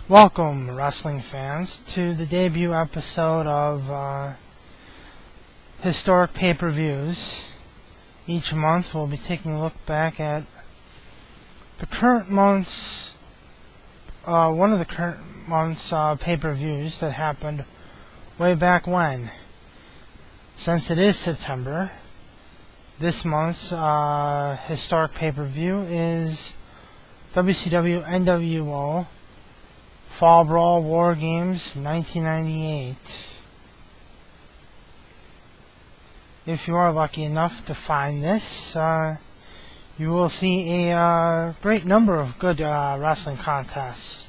Welcome, wrestling fans, to the debut episode of Historic Pay-Per-Views. Each month we'll be taking a look back at the current month's, one of the current month's pay-per-views that happened way back when. Since it is September, this month's historic pay-per-view is WCW NWO Fall Brawl War Games 1998. If you are lucky enough to find this, you will see a great number of good wrestling contests.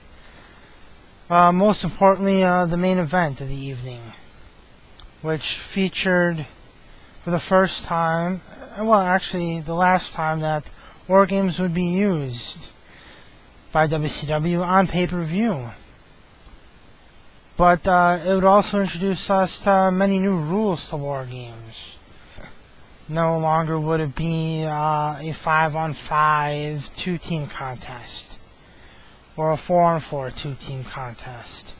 Most importantly, the main event of the evening, which featured for the first time, well actually the last time that War Games would be used by WCW on pay-per-view. But it would also introduce us to many new rules to War Games. No longer would it be a 5-on-5 two-team contest or a 4-on-4 two-team contest.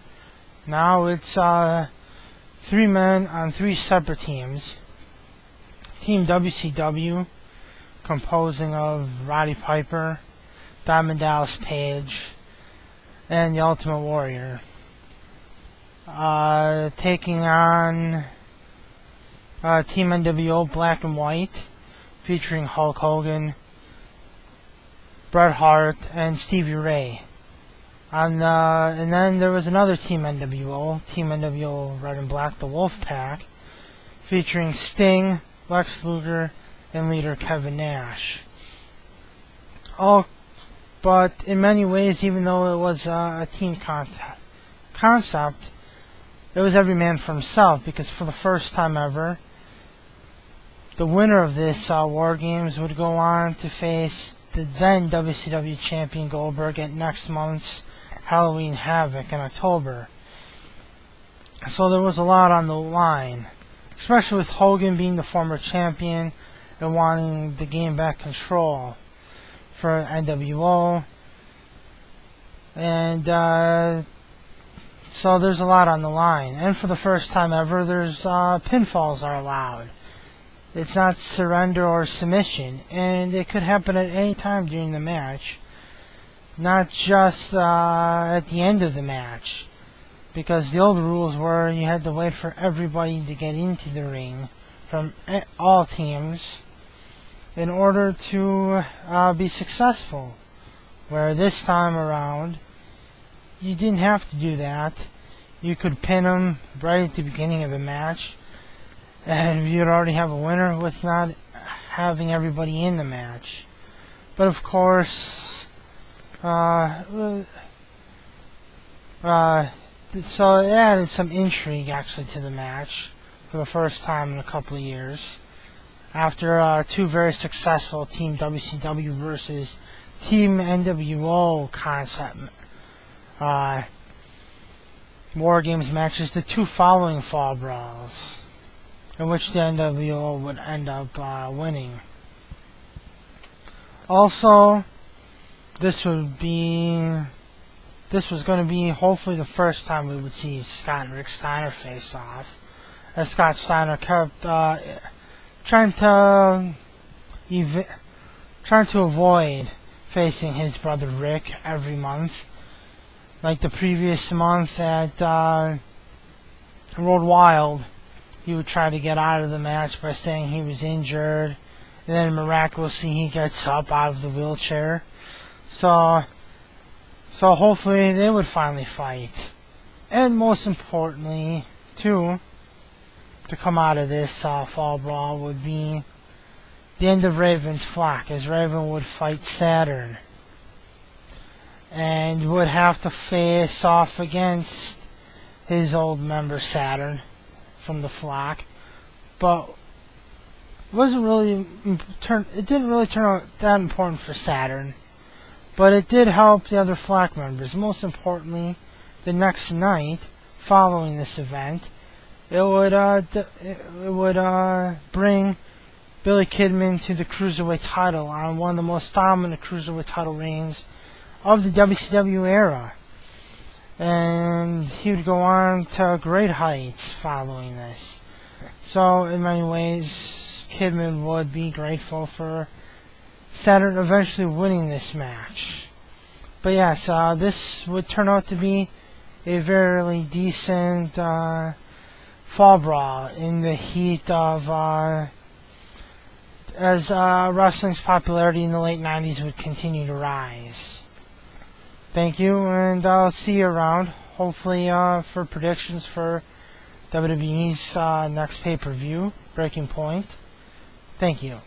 Now it's 3 men on 3 separate teams. Team WCW, composing of Roddy Piper, Diamond Dallas Page, and the Ultimate Warrior, taking on Team NWO Black and White, featuring Hulk Hogan, Bret Hart, and Stevie Ray. And then there was another Team NWO Red and Black, the Wolf Pack, featuring Sting, Lex Luger, and leader Kevin Nash. But in many ways, even though it was a team concept, it was every man for himself, because for the first time ever, the winner of this War Games would go on to face the then WCW champion Goldberg at next month's Halloween Havoc in October. So there was a lot on the line, especially with Hogan being the former champion and wanting to gain back control for NWO. And so there's a lot on the line. And for the first time ever, there's pinfalls are allowed. It's not surrender or submission, and it could happen at any time during the match, not just at the end of the match, because the old rules were you had to wait for everybody to get into the ring from all teams in order to be successful, where this time around you didn't have to do that. You could pin them right at the beginning of the match, and you'd already have a winner with not having everybody in the match. But of course, so it added some intrigue actually to the match for the first time in a couple of years. After 2 very successful Team WCW versus Team NWO concept War Games matches, the 2 following Fall Brawls, in which the NWO would end up winning. Also, this was going to be hopefully the first time we would see Scott and Rick Steiner face off, as Scott Steiner kept trying to avoid facing his brother Rick every month. Like the previous month at Road Wild, he would try to get out of the match by saying he was injured, and then miraculously he gets up out of the wheelchair. So hopefully they would finally fight. And most importantly, too, to come out of this Fall Brawl would be the end of Raven's flock, as Raven would fight Saturn, and would have to face off against his old member Saturn from the flock. But it didn't really turn out that important for Saturn, but it did help the other flock members. Most importantly, the next night following this event, it would bring Billy Kidman to the Cruiserweight title on one of the most dominant Cruiserweight title reigns of the WCW era. and he would go on to great heights following this. So in many ways, Kidman would be grateful for Saturn eventually winning this match. But yes, this would turn out to be a very decent fall brawl in the heat of as wrestling's popularity in the late 90s would continue to rise. Thank you, and I'll see you around, hopefully for predictions for WWE's next pay-per-view, Breaking Point. Thank you.